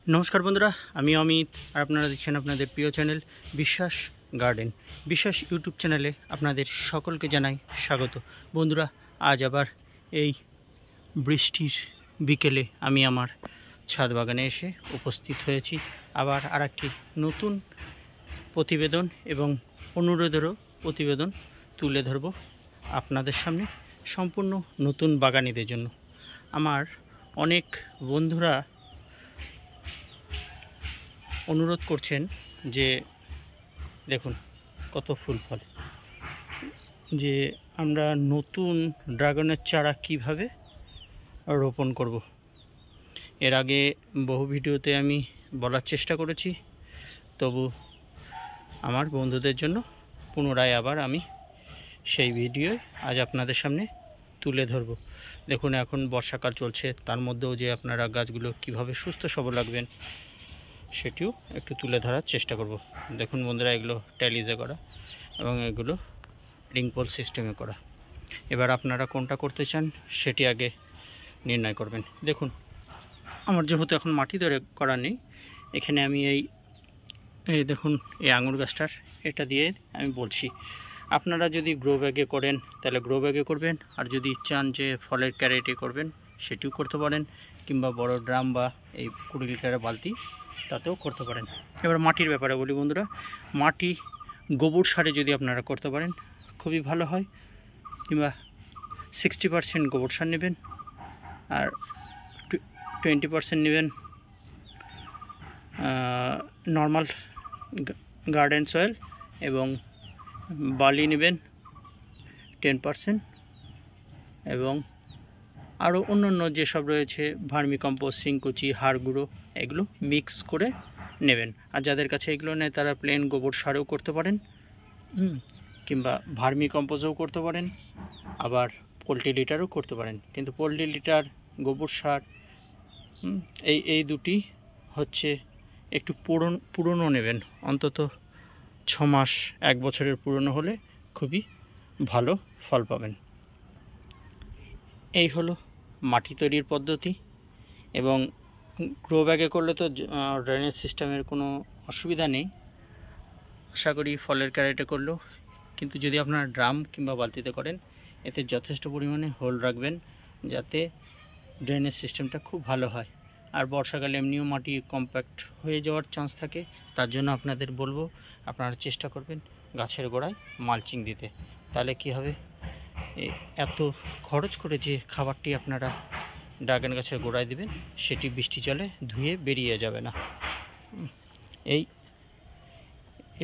নমস্কার বন্ধুরা, আমি অমিত আর আপনারা দেখছেন আপনাদের প্রিয় চ্যানেল বিশ্বাস গার্ডেন। বিশ্বাস ইউটিউব চ্যানেলে আপনাদের সকলকে জানাই স্বাগত। বন্ধুরা, আজ আবার এই বৃষ্টির বিকেলে আমি আমার ছাদ বাগানে এসে উপস্থিত হয়েছি। আবার আরেকটি নতুন প্রতিবেদন এবং অনুরোধেরও প্রতিবেদন তুলে ধরব আপনাদের সামনে, সম্পূর্ণ নতুন বাগানীদের জন্য। আমার অনেক বন্ধুরা অনুরোধ করছেন যে দেখুন কত ফুল ফল, যে আমরা নতুন ড্রাগনের চারা কিভাবে রোপণ করব। এর আগে বহু ভিডিওতে আমি বলার চেষ্টা করেছি, তবু আমার বন্ধুদের জন্য পুনরায় আবার আমি সেই ভিডিও আজ আপনাদের সামনে তুলে ধরব। দেখুন, এখন বর্ষাকাল চলছে, তার মধ্যেও যে আপনারা গাছগুলো কিভাবে সুস্থ সবল রাখবেন সেটিও একটু তুলে ধরার চেষ্টা করব। দেখুন বন্ধুরা, এগুলো ট্যালিজে করা এবং এগুলো রিংপোল সিস্টেমে করা। এবার আপনারা কোনটা করতে চান সেটি আগে নির্ণয় করবেন। দেখুন, আমার যেহেতু এখন মাটি ধরে করা নেই, এখানে আমি এই দেখুন এই আঙুর গাছটার এটা দিয়ে আমি বলছি। আপনারা যদি গ্রো ব্যাগে করেন তাহলে গ্রো ব্যাগে করবেন, আর যদি চান যে ফলের ক্যারেটে করবেন সেটিও করতে পারেন, কিংবা বড় ড্রাম বা এই 20 লিটারের বালতি তাতেও করতে পারেন। এবার মাটির ব্যাপারে বলি বন্ধুরা, মাটি গোবর সারে যদি আপনারা করতে পারেন খুবই ভালো হয়, কিংবা 60% গোবর সার নেবেন আর 20% নেবেন নর্মাল গার্ডেন সয়েল, এবং বালি নেবেন 10%, এবং আরও অন্যান্য যেসব রয়েছে ভার্মি কম্পোস্ট, সিংকুচি, হাড় গুঁড়ো, এগুলো মিক্স করে নেবেন। আর যাদের কাছে এগুলো নেই তারা প্লেন গোবর সারেও করতে পারেন, কিংবা ভার্মি কম্পোস্টও করতে পারেন, আবার পোলট্রি লিটারও করতে পারেন। কিন্তু পোলট্রি লিটার, গোবর সার এই দুটি হচ্ছে একটু পুরনো নেবেন, অন্তত 6 মাস 1 বছরের পুরনো হলে খুবই ভালো ফল পাবেন। এই হলো মাটি তৈরির পদ্ধতি। এবং গ্রো ব্যাগে করলে তো ড্রেনেজ সিস্টেমের কোনো অসুবিধা নেই, আশা করি ফলের ক্যারেটে করলেও। কিন্তু যদি আপনারা ড্রাম কিংবা বালতিতে করেন, এতে যথেষ্ট পরিমাণে হোল রাখবেন যাতে ড্রেনেজ সিস্টেমটা খুব ভালো হয়। আর বর্ষাকালে এমনিও মাটি কম্প্যাক্ট হয়ে যাওয়ার চান্স থাকে, তার জন্য আপনাদের বলবো আপনারা চেষ্টা করবেন গাছের গোড়ায় মালচিং দিতে। তাহলে কি হবে, এত খরচ করে যে খাবারটি আপনারা ড্রাগন গাছের গোড়ায় দিবেন সেটি বৃষ্টি জলে ধুয়ে বেরিয়ে যাবে না।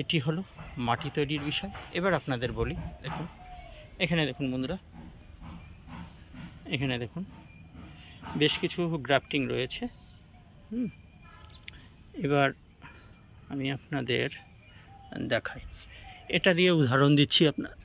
এটি হলো মাটি তৈরির বিষয়। এবার আপনাদের বলি, দেখুন এখানে দেখুন বন্ধুরা, এখানে দেখুন বেশ কিছু গ্রাফটিং রয়েছে। এবার আমি আপনাদের দেখাই, এটা দিয়ে উদাহরণ দিচ্ছি আপনার।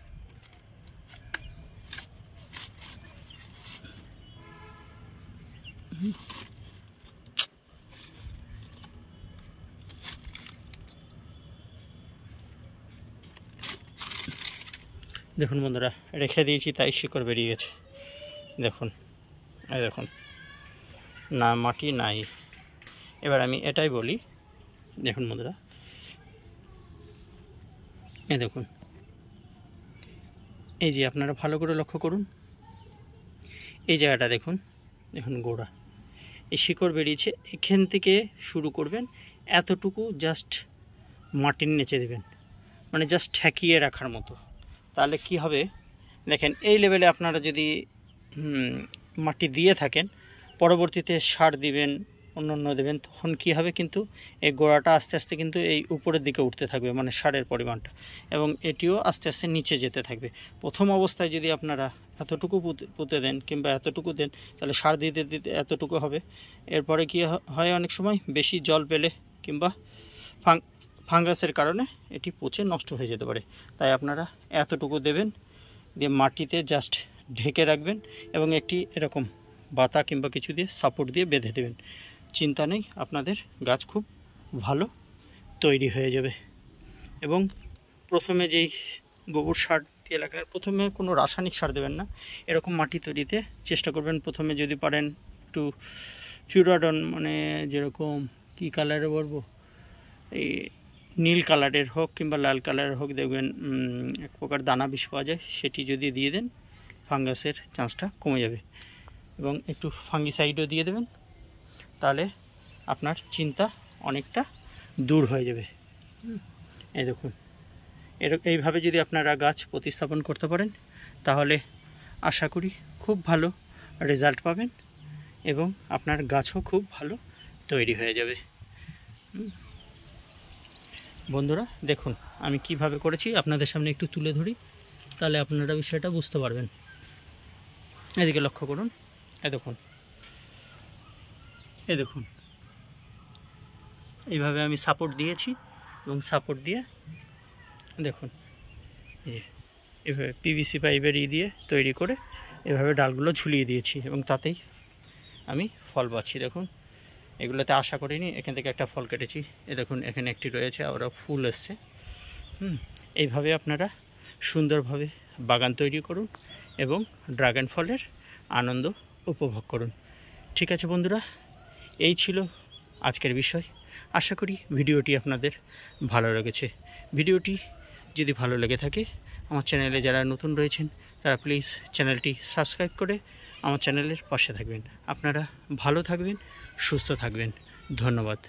দেখুন বন্ধুরা, রেখে দিয়েছি তাই শিকড় বেরিয়ে গেছে। দেখুন, এই দেখুন, না মাটি নাই। এবার আমি এটাই বলি, দেখুন বন্ধুরা, এই দেখুন, এই যে আপনারা ভালো করে লক্ষ্য করুন, এই জায়গাটা দেখুন, দেখুন গোড়া, এই শিকড় বেরিয়েছে। এখান থেকে শুরু করবেন, এতটুকু জাস্ট মাটির নিচে দেবেন, মানে জাস্ট ঠেকিয়ে রাখার মতো। তাহলে কি হবে দেখেন, এই লেভেলে আপনারা যদি মাটি দিয়ে থাকেন, পরবর্তীতে সার দিবেন, অন্য দেবেন, তখন কি হবে, কিন্তু এই গোড়াটা আস্তে আস্তে কিন্তু এই উপরের দিকে উঠতে থাকবে, মানে সারের পরিমাণটা, এবং এটিও আস্তে আস্তে নিচে যেতে থাকবে। প্রথম অবস্থায় যদি আপনারা এতটুকু পুঁতে দেন কিংবা এতটুকু দেন, তাহলে সার দিতে দিতে এতটুকু হবে। এরপরে কি হয়, অনেক সময় বেশি জল পেলে কিংবা ফাঙ্গাসের কারণে এটি পচে নষ্ট হয়ে যেতে পারে। তাই আপনারা এতটুকু দেবেন, দিয়ে মাটিতে জাস্ট ঢেকে রাখবেন, এবং একটি এরকম বাতা কিংবা কিছু দিয়ে সাপোর্ট দিয়ে বেঁধে দেবেন। চিন্তা নেই, আপনাদের গাছ খুব ভালো তৈরি হয়ে যাবে। এবং প্রথমে যেই গোবর সার দিয়ে লাগান, প্রথমে কোনো রাসায়নিক সার দেবেন না, এরকম মাটি তৈরিতে চেষ্টা করবেন। প্রথমে যদি পারেন একটু ফিউরাডন, মানে যেরকম কী কালারে বলবো, এই নীল কালারের হোক কিংবা লাল কালারের হোক, দেখবেন এক প্রকার দানা বিষ পাওয়া যায়, সেটি যদি দিয়ে দেন ফাঙ্গাসের চান্সটা কমে যাবে। এবং একটু ফাঙ্গিসাইডও দিয়ে দেবেন, তাহলে আপনার চিন্তা অনেকটা দূর হয়ে যাবে। এই দেখুন, এইভাবে যদি আপনারা গাছ প্রতিস্থাপন করতে পারেন তাহলে আশা করি খুব ভালো রেজাল্ট পাবেন এবং আপনার গাছও খুব ভালো তৈরি হয়ে যাবে। বন্ধুরা দেখুন আমি কিভাবে করেছি আপনাদের সামনে একটু তুলে ধরি, তাহলে আপনারা বিষয়টা বুঝতে পারবেন। এদিকে লক্ষ্য করুন, এই দেখুন এইভাবে আমি সাপোর্ট দিয়েছি এবং সাপোর্ট দিয়ে দেখুন এভাবে পিভিসি পাইপের দিয়ে তৈরি করে এভাবে ডালগুলো ঝুলিয়ে দিয়েছি এবং তাতেই আমি ফল পাচ্ছি। দেখুন এগুলোতে আশা করিনি, এখান থেকে একটা ফল কেটেছি, এ দেখুন এখানে একটি রয়েছে, আবার ফুল এসছে। এইভাবে আপনারা সুন্দরভাবে বাগান তৈরি করুন এবং ড্রাগন ফলের আনন্দ উপভোগ করুন। ঠিক আছে বন্ধুরা, এই ছিল আজকের বিষয়। আশা করি ভিডিওটি আপনাদের ভালো লেগেছে। ভিডিওটি যদি ভালো লেগে থাকে, আমার চ্যানেলে যারা নতুন রয়েছেন তারা প্লিজ চ্যানেলটি সাবস্ক্রাইব করে আমার চ্যানেলের পাশে থাকবেন। আপনারা ভালো থাকবেন, সুস্থ থাকবেন। ধন্যবাদ।